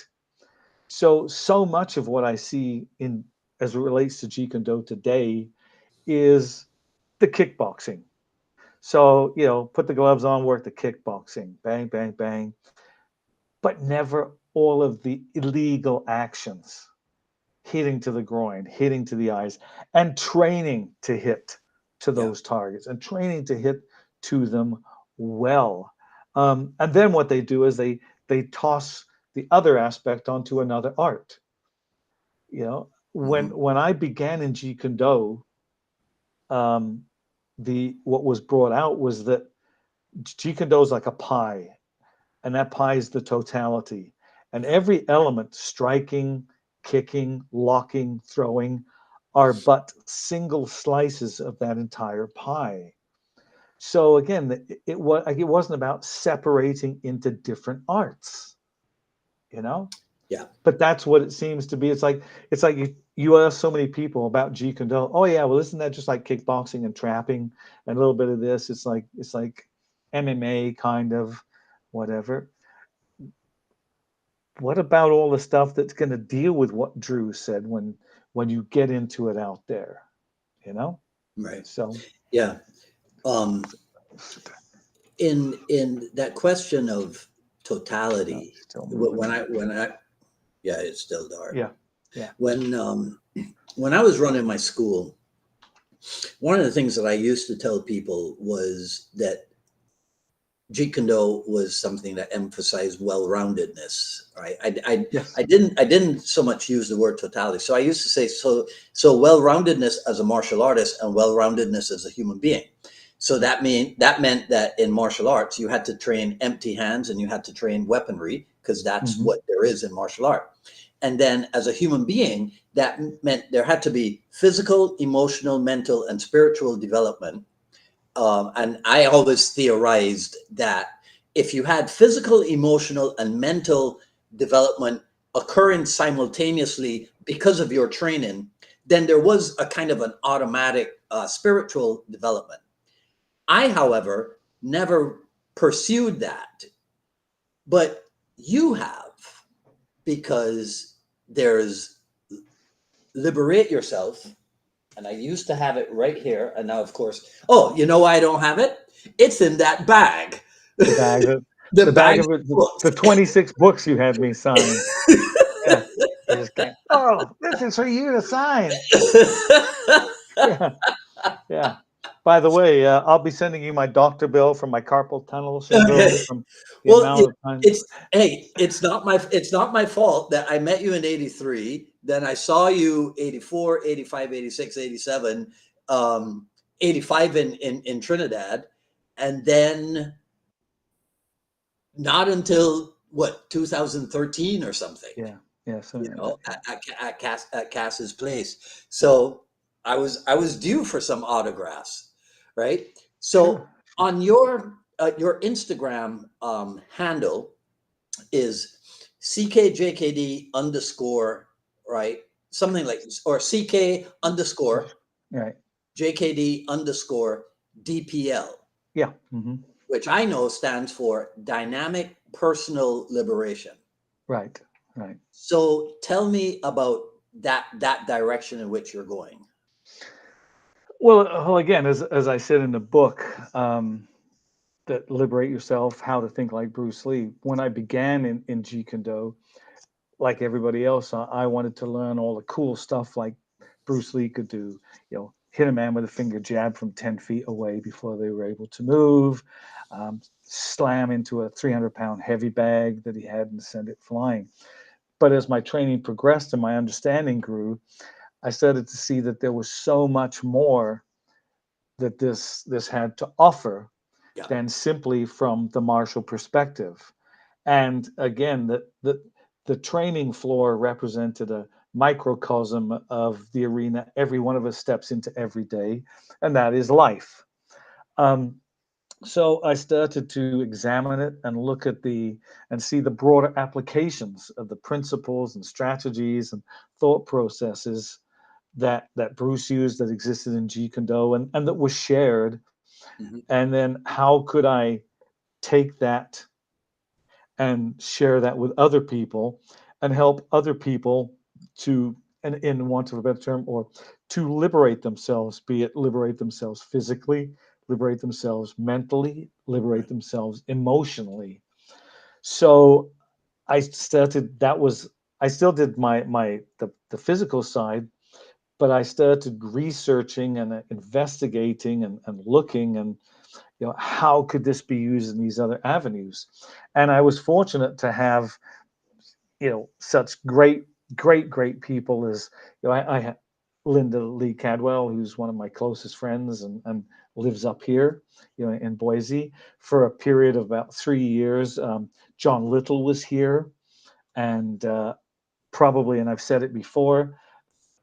So much of what I see in as it relates to Jeet Kune Do today is the kickboxing. So, put the gloves on, work the kickboxing, bang, bang, bang, but never all of the illegal actions: hitting to the groin, hitting to the eyes, and training to hit to Yeah. those targets, and training to hit to them well. And then what they do is they toss the other aspect onto another art. You know, Hmm. when I began in Jeet Kune Do, um, the what was brought out was that Jeet Kune Do is like a pie, and that pie is the totality, and Yeah. every element, striking, kicking, locking, throwing, are but single slices of that entire pie. So again, it was like it wasn't about separating into different arts, you know. Yeah. But that's what it seems to be. It's like you ask so many people about Jeet Kune Do. Oh yeah, well isn't that just like kickboxing and trapping and a little bit of this? It's like MMA kind of whatever. What about all the stuff that's going to deal with what Drew said when you get into it out there, you know? Right. So Yeah. Um, in that question of no, totality, still moving when I there. when I yeah, it's still dark. Yeah, yeah. When when I was running my school, one of the things that I used to tell people was that Jeet Kune Do was something that emphasized well-roundedness, right? Yes. I didn't so much use the word totality. So I used to say so well-roundedness as a martial artist and well-roundedness as a human being. So that meant that in martial arts you had to train empty hands and you had to train weaponry because that's Hmm. what there is in martial art. And then as a human being, that meant there had to be physical, emotional, mental, and spiritual development, and I always theorized that if you had physical, emotional, and mental development occurring simultaneously because of your training, then there was a kind of an automatic spiritual development. I, however, never pursued that, but you have, because there's liberate yourself. And I used to have it right here. And now, of course, oh, you know why I don't have it? It's in that bag. The bag of The the bag bag of it, of books. the 26 books you had me sign. Yeah. You just came, oh, this is for you to sign. Yeah. Yeah. By the way, I'll be sending you my doctor bill for my carpal tunnel syndrome Okay. from the Well, amount of time. it's hey, it's not my fault that I met you in 83, then I saw you 84, 85, 86, 87, 85 in Trinidad, and then not until what 2013 or something, Yeah. Yeah. you Something like know, that. Yeah. at Cass's place. So I was due for some autographs, right? So Sure. Sure. on your Instagram handle is CKJKD underscore, right? Something like this, or CK underscore Right. JKD underscore DPL, Yeah. Hmm. which I know stands for Dynamic Personal Liberation. Right. Right. So tell me about that direction in which you're going. Well, again, as I said in the book, that Liberate Yourself, How to Think Like Bruce Lee. When I began in Jeet Kune Do, like everybody else, I wanted to learn all the cool stuff like Bruce Lee could do. You know, hit a man with a finger jab from 10 feet away before they were able to move, slam into a 300-pound heavy bag that he had and send it flying. But as my training progressed and my understanding grew, I started to see that there was so much more that this had to offer Yeah. than simply from the martial perspective. And again, the training floor represented a microcosm of the arena every one of us steps into every day, and that is life. Um, so I started to examine it and look at and see the broader applications of the principles and strategies and thought processes that Bruce used that existed in Jeet Kune Do and that was shared. Mhm. And then how could I take that and share that with other people and help other people to, and in want of a better term, or to liberate themselves, be it liberate themselves physically, liberate themselves mentally, liberate Right. themselves emotionally. So I started, that was, I still did the physical side, but I started researching and investigating and looking. And how could this be used in these other avenues? And I was fortunate to have, such great people as, I had Linda Lee Cadwell, who's one of my closest friends and lives up here, in Boise for a period of about 3 years. John Little was here, and probably, and I've said it before,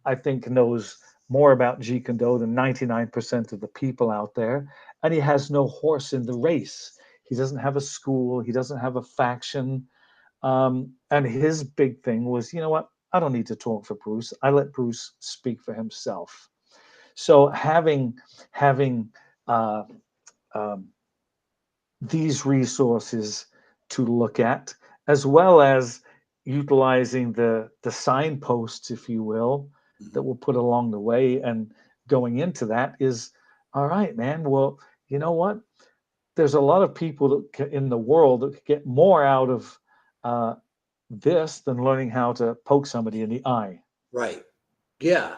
I think knows more about Jeet Kune than 99% of the people out there. And he has no horse in the race. He doesn't have a school. He doesn't have a faction. And his big thing was, you know what? I don't need to talk for Bruce. I let Bruce speak for himself. So having uh, um, these resources to look at, as well as utilizing the signposts, if you will, that Mhm. we'll put along the way, and going into that is, all right, man. Well, you know what? There's a lot of people in the world that could get more out of uh, this than learning how to poke somebody in the eye. Right. Yeah.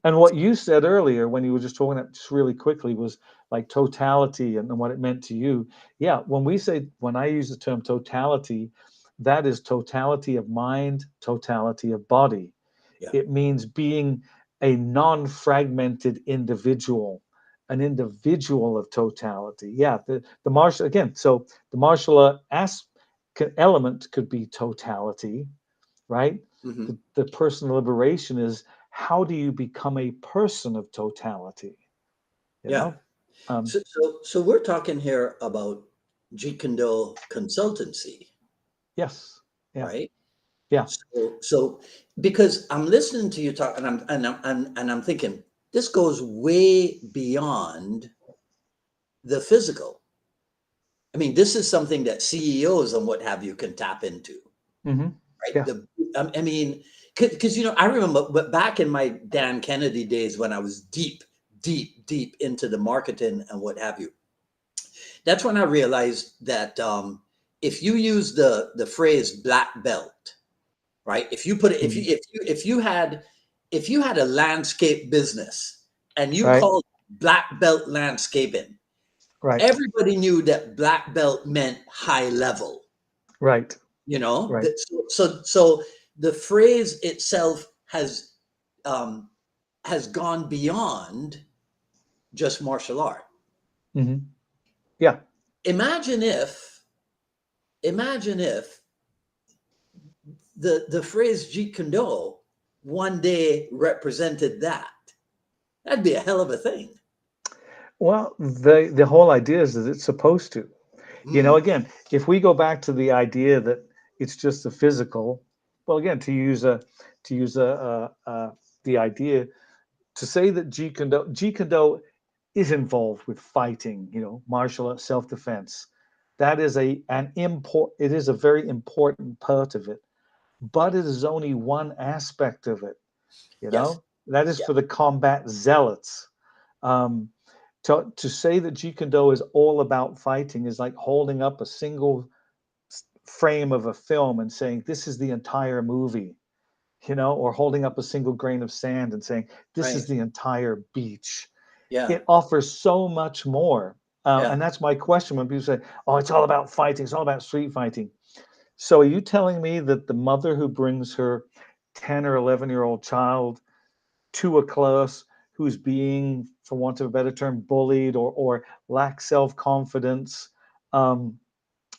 And what you said earlier when you were just talking, just really quickly, was like totality and what it meant to you. Yeah, when I use the term totality, that is totality of mind, totality of body. Yeah. It means being a non-fragmented individual, an individual of totality. Yeah, the martial, again, so the martial art element could be totality, right? Hmm. The personal liberation is, how do you become a person of totality? You Yeah. know? Um, So we're talking here about Jeet Kune Do consultancy, yes. Yeah. right? Yeah. So because I'm listening to you talk, and I'm thinking this goes way beyond the physical. I mean, this is something that CEOs and what have you can tap into, Hmm. right? Yeah. I mean, because I remember, but back in my Dan Kennedy days when I was deep into the marketing and what have you, that's when I realized that if you use the phrase black belt, right? If you put it, Mhm. if you had a landscape business and you Right. called black belt landscaping, Right. everybody knew that black belt meant high level. Right. You know, Right. so the phrase itself um, has gone beyond just martial art. Hmm. Yeah. Imagine if, imagine if the phrase Jeet Kune Do one day represented that. That'd be a hell of a thing. Well, the whole idea is that it's supposed to. Mm, Again, if we go back to the idea that it's just the physical, well, again, to use the idea, to say that Jeet Kune Do is involved with fighting, martial art, self-defense. That is it is a very important part of it, but it is only one aspect of it, you yes. know? That is Yeah. for the combat zealots. Um, to say that Jeet Kune Do is all about fighting is like holding up a single frame of a film and saying, this is the entire movie, or holding up a single grain of sand and saying, this is Right. the entire beach. Yeah. It offers so much more. Yeah. And that's my question when people say, oh, it's all about fighting, it's all about street fighting. So are you telling me that the mother who brings her 10 or 11-year-old child to a class who's being, for want of a better term, bullied or lacks self-confidence, um,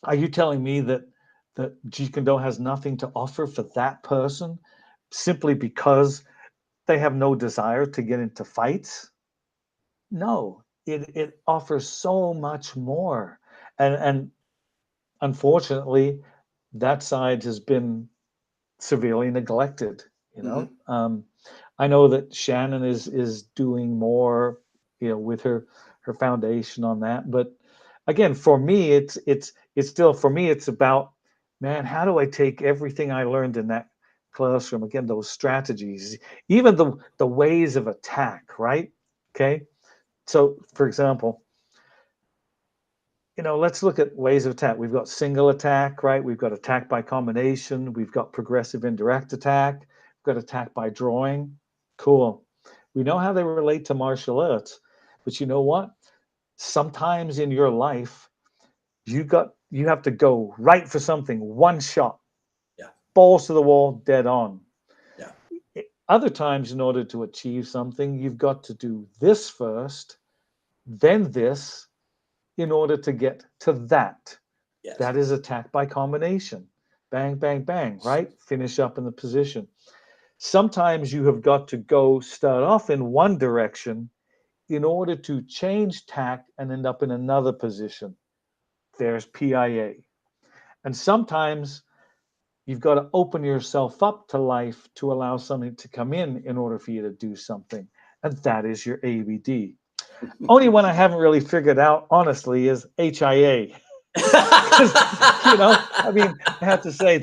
are you telling me that Jeet Kune Do has nothing to offer for that person simply because they have no desire to get into fights? No, it offers so much more, and unfortunately, that side has been severely neglected. You Hmm. know, I know that Shannon is doing more, with her foundation on that. But again, for me, it's still, for me, it's about, man, how do I take everything I learned in that classroom, again, those strategies, even the ways of attack, right? Okay, so for example, let's look at ways of attack. We've got single attack, right? We've got attack by combination. We've got progressive indirect attack. We've got attack by drawing. Cool. We know how they relate to martial arts, but you know what? sometimes in your life, you have to go right for something, one shot, Yeah. balls to the wall, dead on. Yeah. Other times, in order to achieve something, you've got to do this first, then this, in order to get to that. Yes. That is attack by combination. Bang, bang, bang, right? Finish up in the position. Sometimes you have got to go start off in one direction in order to change tack and end up in another position. There's PIA. And sometimes you've got to open yourself up to life to allow something to come in order for you to do something. And that is your ABD. Only one I haven't really figured out, honestly, is HIA. Because, I mean, I have to say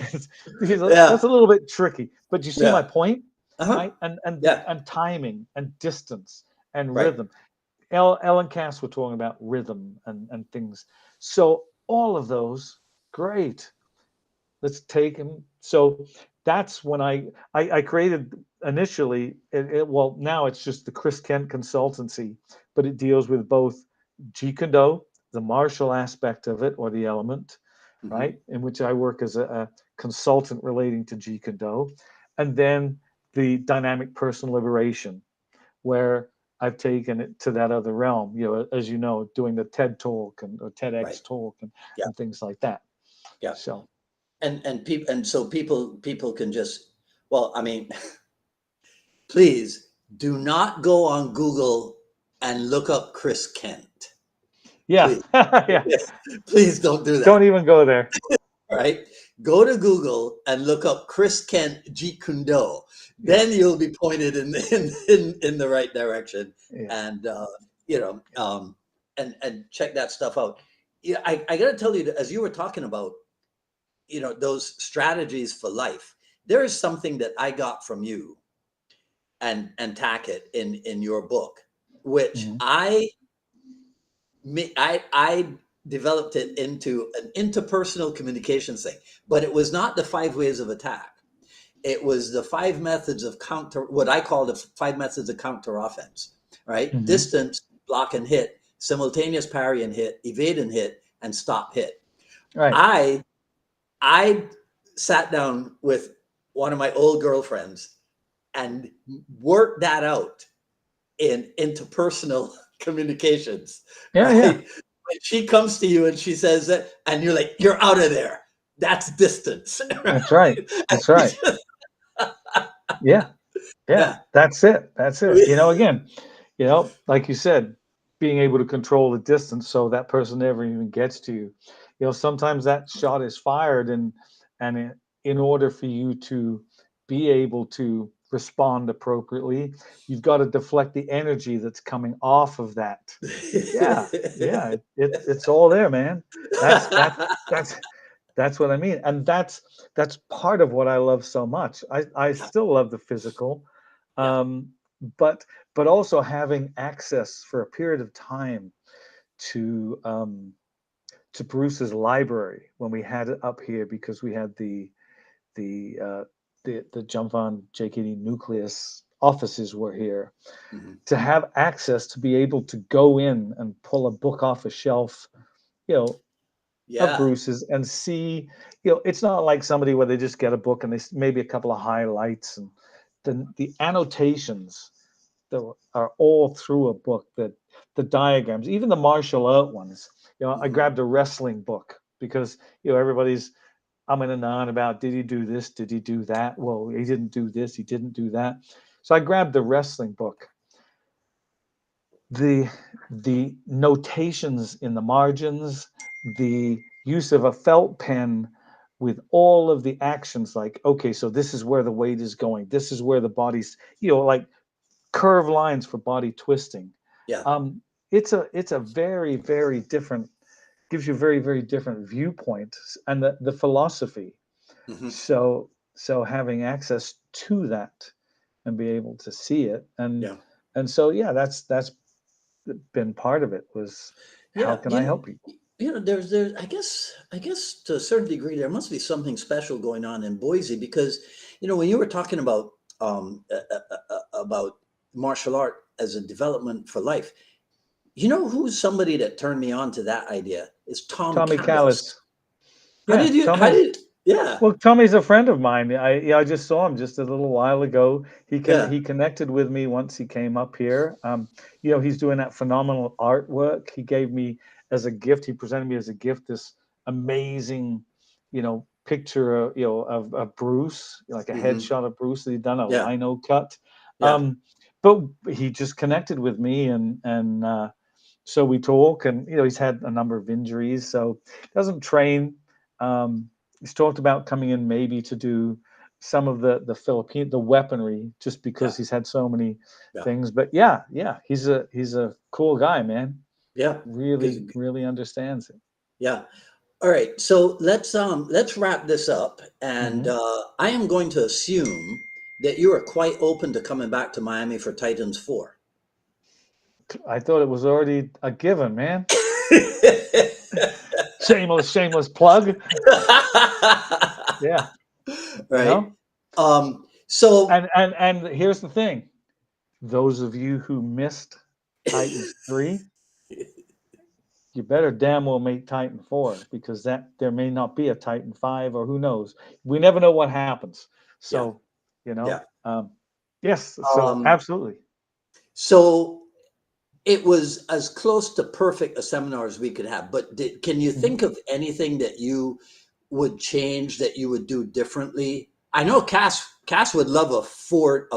Yeah. that's a little bit tricky. But you see my Yeah. point, Uh-huh. right? Yeah. And timing and distance and Right. rhythm. Ellen Cass were talking about rhythm and things. So all of those, great. Let's take them. So that's when I created initially. Well, now it's just the Chris Kent consultancy, but it deals with both Jeet Kune, the martial aspect of it, or the element, Mm-hmm. right, in which I work as a consultant relating to Jeet Kune, and then the dynamic personal liberation, where I've taken it to that other realm. As you know, doing the TED talk or Right. TEDx talk Yeah. and things like that. Yeah. So And so people can just, well, I mean, please do not go on Google and look up Chris Kent. yeah, Please. yeah. Please don't do that. Don't even go there. All right. Go to Google and look up Chris Kent Jeet Kune Do. Yeah, Then you'll be pointed in the right direction. yeah, And you know, and check that stuff out. Yeah, I gotta tell you that as you were talking about, those strategies for life, there is something that I got from you and Tackett in your book, which mhm, I developed it into an interpersonal communications thing, but it was not the 5 ways of attack. It was the 5 methods of counter, what I call the 5 methods of counter offense, right? mhm. Distance, block and hit, simultaneous parry and hit, evade and hit, and stop hit. Right. I I sat down with one of my old girlfriends and worked that out in interpersonal communications, Yeah, yeah. right? When she comes to you and she says that, and you're like, you're out of there. That's distance, right? That's right. That's right. Yeah, yeah. Yeah. That's it. That's it. Again, like you said, being able to control the distance so that person never even gets to you. Sometimes that shot is fired, and in order for you to be able to respond appropriately, you've got to deflect the energy that's coming off of that. Yeah, yeah. It's all there, man. That's that that's That's what I mean, and that's part of what I love so much. I Yeah. still love the physical, Yeah. um, but also having access for a period of time to Bruce's library when we had it up here, because we had the the jump on JKD nucleus offices were here, Mhm. to have access to be able to go in and pull a book off a shelf, you know, of Yeah. Bruce's, and see, it's not like somebody where they just get a book and maybe a couple of highlights, and the annotations that are all through a book, that the diagrams, even the martial art ones. I Mhm. grabbed a wrestling book because everybody's umming and ahhing about, did he do this, did he do that? Well, he didn't do this, he didn't do that. So I grabbed the wrestling book. The notations in the margins, the use of a felt pen with all of the actions, like, okay, so this is where the weight is going, this is where the body's, like curved lines for body twisting. Yeah. um it's a very, very different, gives you very, very different viewpoint, and the philosophy. Mhm. So having access to that and be able to see it, Yeah. and so, yeah, that's been part of it, was how Yeah. can I help you? There's I guess to a certain degree there must be something special going on in Boise, because when you were talking about martial art as a development for life, You know who's somebody that turned me on to that idea is Tom Tommy Callis. Callis. Yeah, How Tommy's did, yeah, well, Tommy's a friend of mine. I just saw him just a little while ago. yeah, He connected with me once he came up here. He's doing that phenomenal artwork. He gave me as a gift. He presented me as a gift this amazing, picture, of Bruce, like a hmm, headshot of Bruce that he'd done a yeah, lino cut. yeah, But he just connected with me, and so we talk, and he's had a number of injuries, so doesn't train. He's talked about coming in maybe to do some of the weaponry, just yeah, because he's had so many yeah, things. But yeah, he's a cool guy, man. yeah, Really, good, really understands it. yeah. All right, so let's wrap this up, and Hmm. I am going to assume that you are quite open to coming back to Miami for Titans 4. I thought it was already a given, man. Shameless plug. Yeah, you Right. know. So And here's the thing: those of you who missed Titans 3, you better damn well make Titan 4, because that there may not be a Titan 5, or who knows. We never know what happens. yeah, So, yeah. yes, so Um, absolutely. so it was as close to perfect a seminar as we could have. But can you Mhm. think of anything that you would change, that you would do differently? I know Cass would love a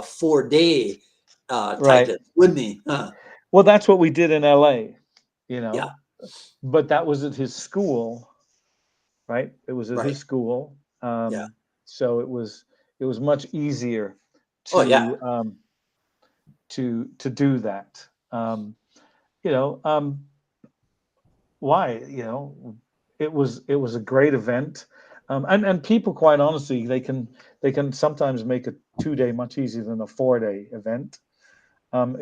4-day Right. Titan, wouldn't he? Huh? Well, that's what we did in LA, you Yeah. know, but that was at his school, right? It was at Right. his school. Yeah. So it was much easier Oh yeah. to to do that. You know, why? It was a great event. And people, quite honestly, they can sometimes make a 2-day much easier than a 4-day event.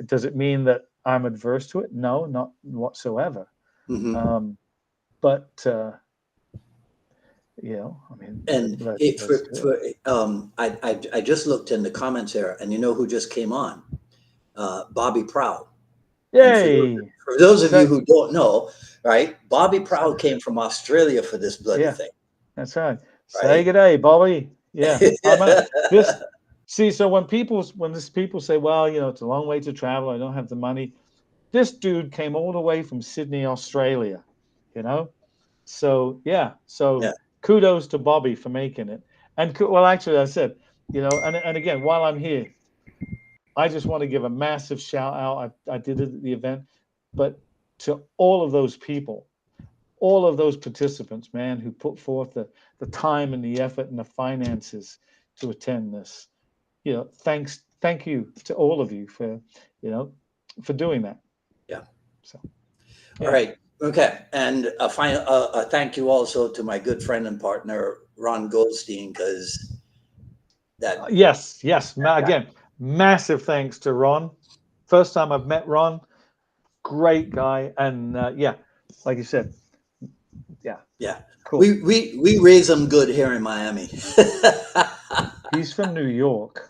Does it mean that I'm adverse to it? No, not whatsoever. Hmm. Um, but I mean, And let's do it. I just looked in the comments here, and you know who just came on? Bobby Proud. And Yay! for those of you So who don't know, right, Bobby Proud came from Australia for this bloody yeah, thing, that's right. Say right? good day, Bobby. Yeah, I'm a, this. See, so when this people say, well, it's a long way to travel, I don't have the money. This dude came all the way from Sydney, Australia. You know, so yeah, Yeah. so kudos to Bobby for making it. And well, actually, I said, and again, while I'm here, I just want to give a massive shout out. I did it at the event, but to all of those people, all of those participants, man, who put forth the time and the effort and the finances to attend this. Thank you to all of you you know, for doing that. Yeah. So, All yeah. right. Okay. And a thank you also to my good friend and partner, Ron Goldstein, because that, Yes. that, Again, massive thanks to Ron. First time I've met Ron, great guy, and yeah, like you said, yeah, yeah, cool. we raise them good here in Miami. He's from New York.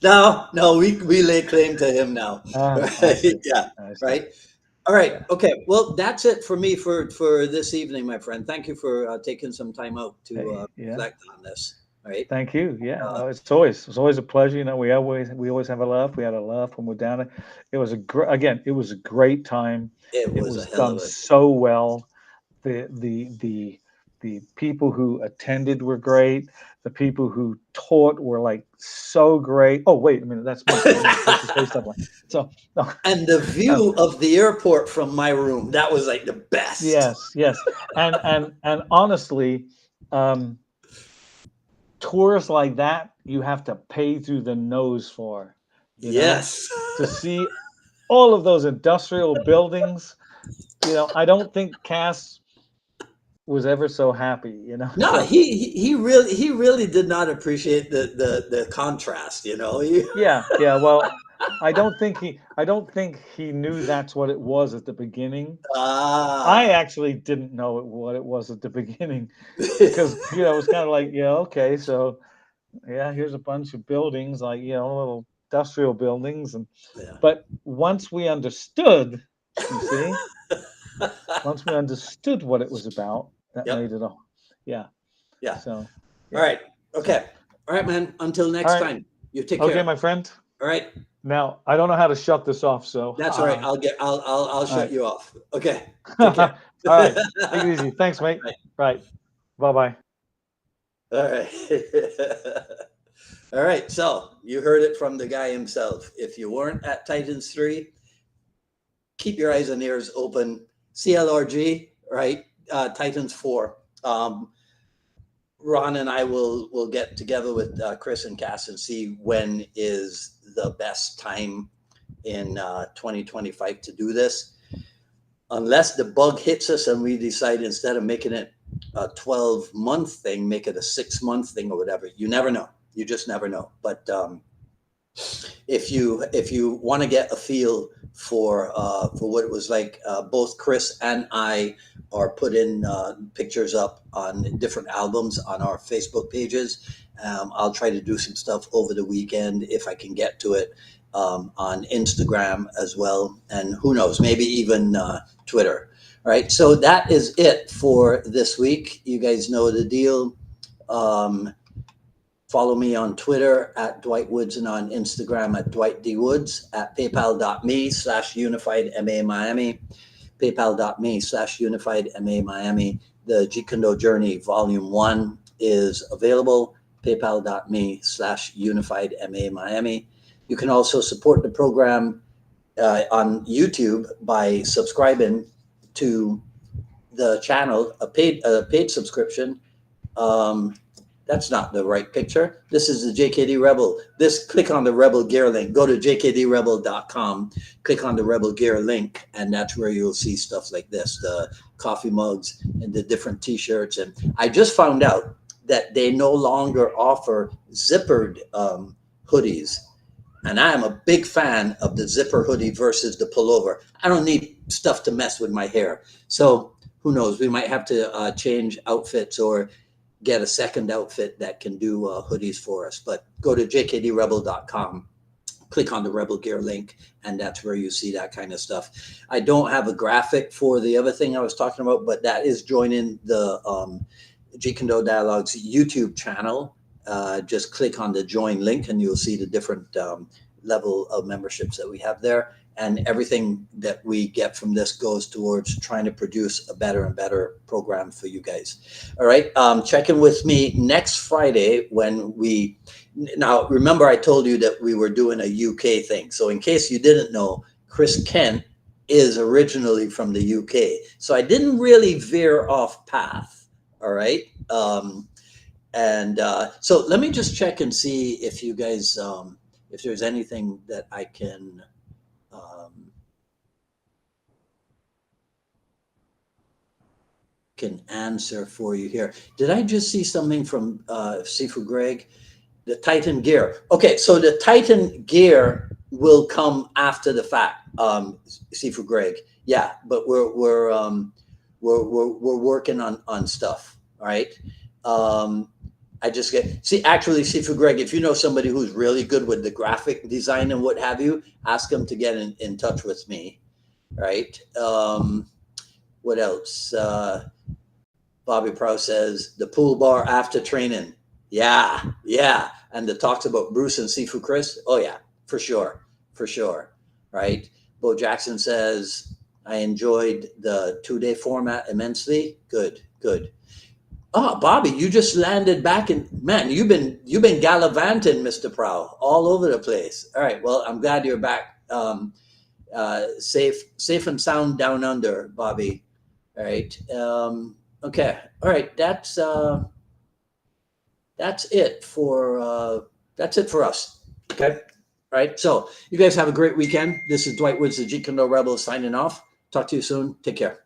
No, we lay claim to him now. I Right? see. Yeah, I see. right. All right. Yeah. Okay. Well, that's it for me for this evening, my friend. Thank you for taking some time out to Hey, yeah. reflect on this. All right. Thank you. Yeah, Uh, it's always a pleasure. We always have a laugh. We had a laugh when we're down there. It was a great time. it It was a was hell done of a. so well. The people who attended were great. The people who taught were like so great. Oh wait a minute, that's me. So I'm not supposed to say stuff like so. No, And the um, view of the airport from my room, that was like the best. yes, and honestly, um, tours like that you have to pay through the nose for, you know, Yes. to see all of those industrial buildings. I don't think Cass was ever so happy, No, so he really did not appreciate the contrast, you know. yeah. Well, I don't think he knew that's what it was at the beginning. I Ah. actually didn't know what it was at the beginning, because it was kind of like, yeah, okay, so yeah, here's a bunch of buildings, like, little industrial buildings, and Yeah. but once we understood, you see, once we understood what it was about, that Yep. made it all. Yeah. Yeah. So All yeah. right. So Okay. All right, man. Until all next right. time. You take Okay, care. my friend. All right. Now I don't know how to shut this off, so That's all right. I'll all shut right. you off. Okay. Take care. All right. Take it easy. Thanks, mate. Right. Right. Bye bye. All right. All right. So you heard it from the guy himself. If you weren't at Titans 3, keep your eyes and ears open. CLRG, right? Titans 4. Ron and I will get together with Chris and Cass and see when is the best time in 2025 to do this. Unless the bug hits us and we decide instead of making it a 12-month thing, make it a 6-month thing or whatever. You never know. You just never know. But if you want to get a feel for what it was like, both Chris and I are putting pictures up on different albums on our Facebook pages. I'll try to do some stuff over the weekend if I can get to it, on Instagram as well, and who knows, maybe even Twitter. Right. So that is it for this week. You guys know the deal. Follow me on Twitter at Dwight Woods and on Instagram at Dwight D. Woods, at paypal.me/unified MA Miami, paypal.me/unified MA Miami. The Jeet Kune Journey Volume 1 is available, paypal.me/unified MA Miami. You can also support the program on YouTube by subscribing to the channel, a paid subscription. That's not the right picture. This is the JKD Rebel. Click on the Rebel Gear link. Go to jkdrebel.com, click on the Rebel Gear link, and that's where you'll see stuff like this, the coffee mugs and the different t-shirts. And I just found out that they no longer offer zippered hoodies. And I am a big fan of the zipper hoodie versus the pullover. I don't need stuff to mess with my hair. So who knows? We might have to change outfits or get a second outfit that can do hoodies for us. But go to jkdrebel.com, click on the Rebel Gear link, and that's where you see that kind of stuff. I don't have a graphic for the other thing I was talking about, but that is joining the Jeet Kune Dialogues YouTube channel. Just click on the join link and you'll see the different level of memberships that we have there. And everything that we get from this goes towards trying to produce a better and better program for you guys. All right. Check in with me next Friday when now remember I told you that we were doing a UK thing. So in case you didn't know, Chris Kent is originally from the UK. So I didn't really veer off path. All right. So let me just check and see if you guys, if there's anything that I can answer for you here. Did I just see something from Sifu Greg? The Titan gear. Okay, so the Titan gear will come after the fact, Sifu Greg. Yeah, but we're working on stuff. All right. I just actually, Sifu Greg, if you know somebody who's really good with the graphic design and what have you, ask them to get in touch with me. Right. What else? Bobby Prow says the pool bar after training. Yeah. And the talks about Bruce and Sifu Chris. Oh yeah, for sure. Right. Bo Jackson says, I enjoyed the 2-day format immensely. Good. Oh, Bobby, you just landed back in, man, you've been gallivanting, Mr. Prow, all over the place. All right. Well, I'm glad you're back. Safe and sound down under, Bobby. All right. Okay. All right. That's it for us. Okay. All right. So you guys have a great weekend. This is Dwight Woods, the Jeet Kune Rebel, signing off. Talk to you soon. Take care.